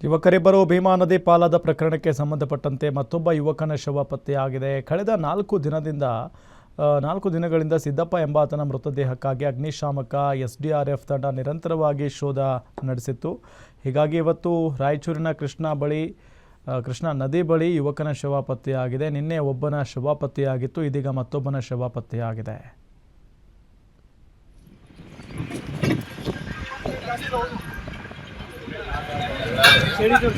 ಯುವಕರಿಬ್ಬರು ಭೀಮಾ ನದಿ ಪಾಲಾದ ಪ್ರಕರಣಕ್ಕೆ ಸಂಬಂಧಪಟ್ಟಂತೆ ಮತ್ತೊಬ್ಬ ಯುವಕನ ಶವ ಪತ್ತೆಯಾಗಿದೆ. ಕಳೆದ 4 ದಿನಗಳಿಂದ ಸಿದ್ದಪ್ಪ ಎಂಬಾತನ ಮೃತದೇಹಕ್ಕಾಗಿ ಅಗ್ನಿಶಾಮಕ ಎಸ್ಡಿಆರ್ಎಫ್ ತಂಡ ನಿರಂತರವಾಗಿ ಶೋಧ ನಡೆಸಿತ್ತು. ಹೀಗಾಗಿ ಇವತ್ತು ರಾಯಚೂರಿನ ಕೃಷ್ಣಾ ನದಿ ಬಳಿ ಯುವಕನ ಶವ ಪತ್ತೆಯಾಗಿದೆ. ನಿನ್ನೆ ಒಬ್ಬನ ಶವ ಪತ್ತೆಯಾಗಿತ್ತು, ಇದೀಗ ಮತ್ತೊಬ್ಬನ ಶವ ಪತ್ತೆಯಾಗಿದೆ. ಇವತ್ತು